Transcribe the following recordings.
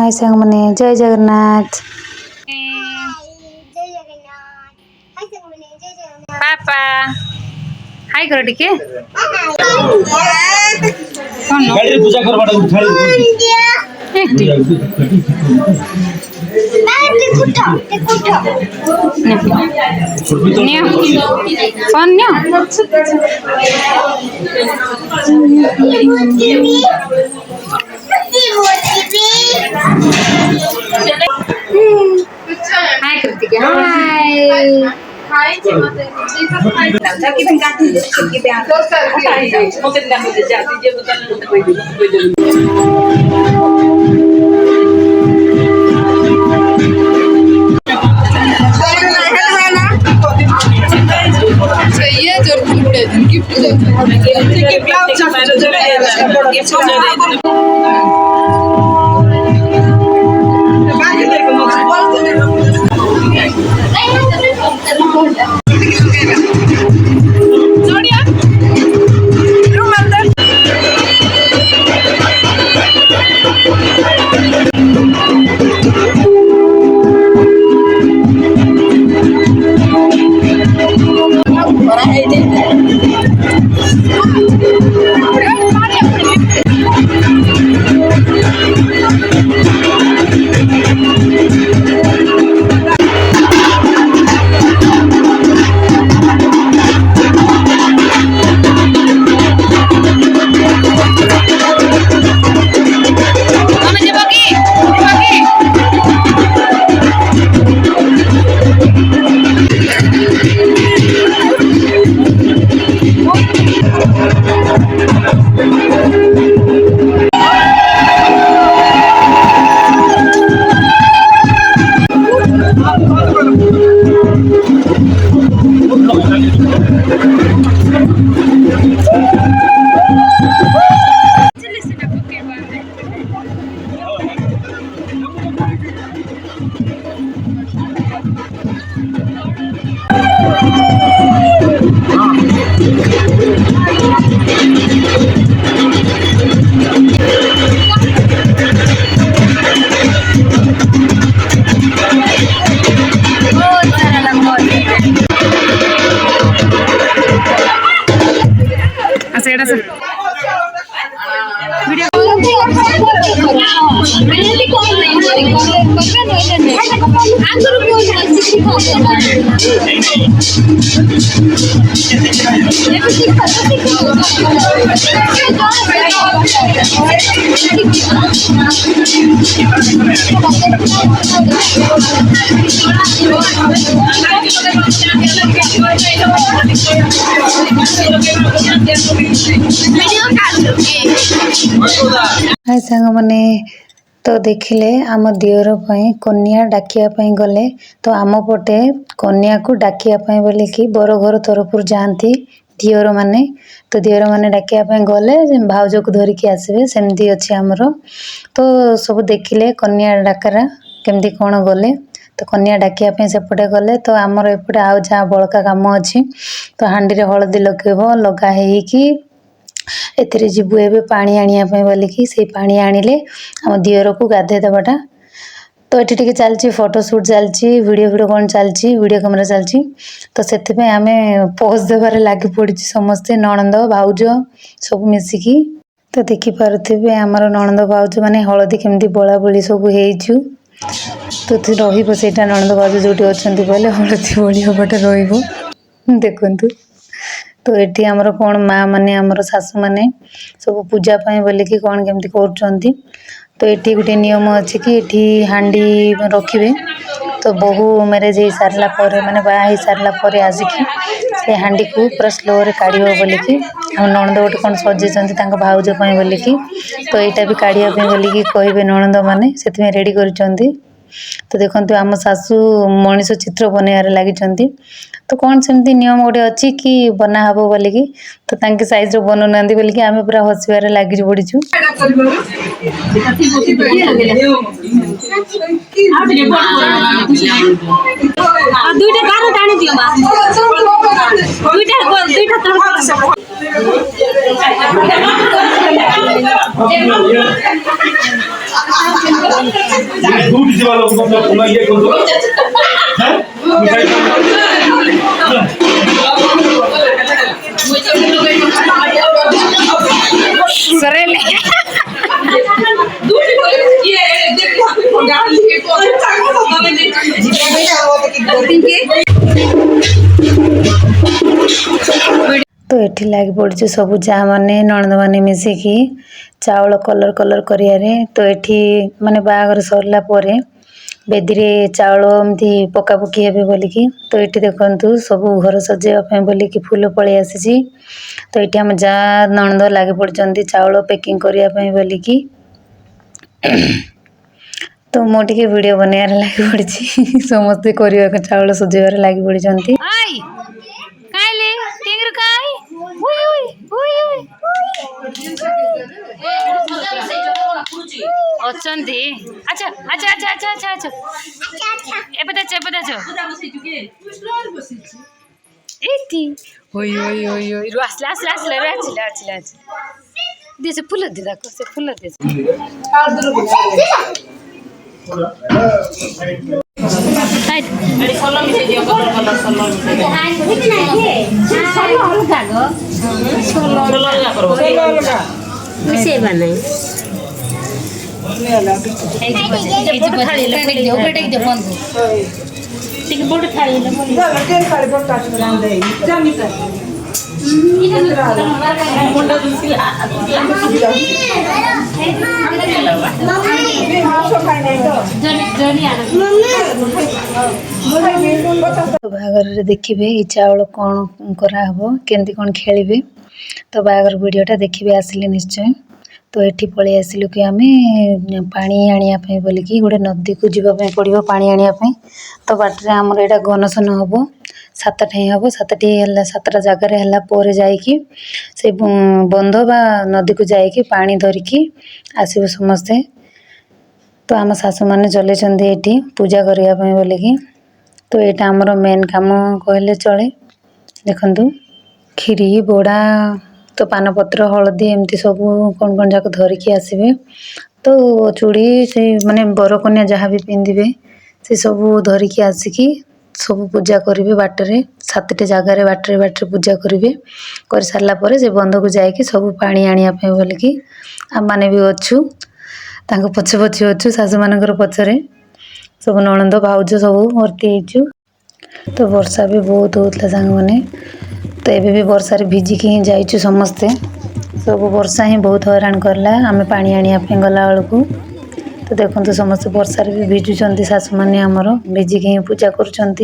हाय सांग मैंने जय जगन्नाथ पापा हाय करो टिके पूजा हाय कृतिक हाय हाय सांग मैंने तो देखिले आम दियर कन्या डाकिया गले तो आम पटे कन्या को डाकिया बोलिकी बर घर तरफ जाती दियर माने तो दियर माने डाकिया गले भाउज को धरिकी आसबे सेमती अच्छे आमर तो सब देखिले कन्या डाकरा केमती कौन गले तो कन्या डाकिया सेपटे गले तो आमर एपटे आउ जहाँ बड़का काम अच्छी तो हांडी रे हलदी लगेब लगा होगी एथिरे जीवु एबे पानी आनिया बोलिकी से पानी आनिले आम दियर को गाधे देवाटा तो ये टिके चलची फोटोशूट चलची वीडियो कौन चलची वीडियो कैमेरा चलची तो से आम पोज देवार लगी पड़ी समस्ते नणंद भाउज सब मिसिकी तो देखिपे आमर नणंद भाउज माने हलदी केमती बोला बोली सब हो तो रहीटा नणंद भाउज जो अच्छा बोले हलदी बोली पटे रखु तो ये आमर कौन माँ माने आमर सासू माने सब पूजा बोलिकी कौन केमती कर तो ये गोटे नियम अच्छी कि ये हांडी रखिए तो बहु मैरेज हो सारा माने बाहा सारा आसिकी से हांडी को पूरा स्लो रे काढ़ बोलिकी हम नणंद गोटे कौन सजेचंती भाउज बोलिकी तो यहाँ भी काढ़िया बोलिकी कहे नणंद माने से रेडी कर तो देखते आम सासू मनीष चित्र बनइबार लगी तो कौन सेमती नियम गोटे अच्छी कि बना हम बोलिकी तो तांके साइज रो बनौना बोलिकी आम पूरा हसबार लगी पड़ीचु दूध जीवा लोग तो ये कर दो हैं सरे ले तो एठी लागी पड़ी सब जा माने नणंद माने मिसिकी चावल कलर कलर करियारे। तो एठी माने बाहागर सरला परे बेदी रे चावल एमती पका पकी हेबे बोलिकी। तो एठी देखंतु सब घर सजेवा पे बोलिकी फूल पळी आसीची। तो एठी हम जा नणंद लागी पड़चंती चावल पैकिंग करिया पे बोलिकी। तो मो टिके वीडियो बनायार लागी पड़ची समस्त करिया चावल सजेवार लागी पड़चंती। आई काईले टिंगर काई ओय ओय ओय ओय अचंदी अच्छा अच्छा अच्छा अच्छा अच्छा अच्छा ए पता छ एती ओय ओय ओय ओय आसला रे आछला दिस फुल दे दाको से फुल दे हाय अरे सोलो मिसे दियो कलर सोलो मिसे हाय सोलो अलगा गो सोलो अलगा करबो सोलो अलगा मिसे बनाई ए जी थाली ले पेट दे बंद ठीक बोर्ड थाली ले बोल ना तेल थाली बोर्ड काट के रांध दे जामी कर मुंडा दूसरी बाहागर देखिए ये चावल कौन कराहब केमती कौन खेलिए। तो बाहागर वीडियोटा देखिए आसिले निश्चय। तो ये पलि आसिलु कि आम पानी आने बोलिकी गोटे नदी को जीवाई पड़ो पानी आने। तो बाटर आमर यहाँ घनसन हम 7टी हम 7टी सातटा जगार है जाकि से बंध बा नदी को जाकि पानी धरिकी आसबू समस्ते। तो आम सासू मैंने चलते ये पूजा करने बोलिकी। तो यहाँ आमर मेन काम कहले चले। देखु खीरी बोड़ा तो पानपत्र हलदी एमती सब कौन जाक धरिकी आसबे। तो चूड़ी से माने बरकन्या जहाँ भी पिंधे से सब धरिकी आसिकी सब पूजा करेंगे बाटरे 7टी जगार बाटरे पूजा करेंगे कर सारा पर से बंध को जाकि सब पानी आने बोलिकी आम मैंने भी अच्छू पछे पछे अच्छू शाशु मान पचरे सब नणंद भाउज सब भर्ती होचु। तो वर्षा भी बहुत होता सांग मैंने। तो ये भी वर्षार भिजिकी ही जाइचु समस्ते सब वर्षा ही बहुत हैरान करला आम पानी आने गला बेलू। तो देखो समस्त वर्षार भी भिजुंट शाशु मैंने आमर भिजिकी ही पूजा करुँच।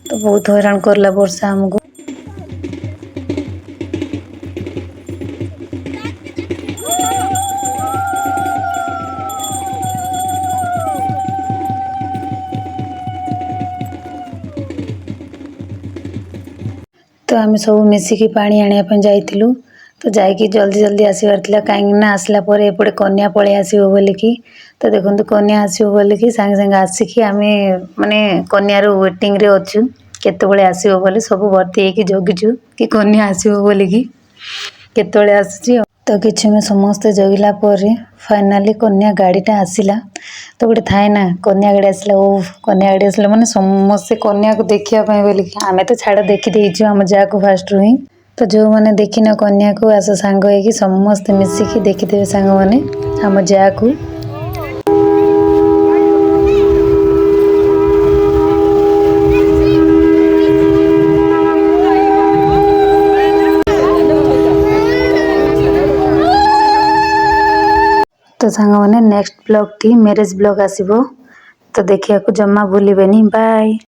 तो बहुत हैरान करला वर्षा आमको। तो आम सब मिसिकी पानी आने जाइलु। तो जाकि जल्दी जल्दी आसबार था कहीं आसला एपटे कन्या पलि आसो बोलिकी। तो देखो कन्या आसो बोलिकी सांगे सांगे आसिकी आम माने कन्यार वेटिंग रे अच्छू केतबेले आसो बोली सब भर्ती होगी जगिचु कि कन्या आसो बोलिकी केतबेले आसुची। तो किछि में समस्ते जगिला फाइनाली कन्या गाड़ीटा आसला। तो गोटे थाए ना कन्या गाड़ी आसला ओ कन्या गाड़ी आसला माने समस्ते कन्या को देखापी बोलिकी आम तो छाड़ देखी देचु आम जा को फास्ट ही। तो जो मैंने देखी न कन्या को आस सांग होगी समस्ते मिसिकी देखिदेवे सांग मैंने आम जा को। तो सांग मैंने नेक्स्ट ब्लॉग टी मैरिज ब्लॉग आसीबो। तो देखिया को जम्मा भूलिबेनी। बाय।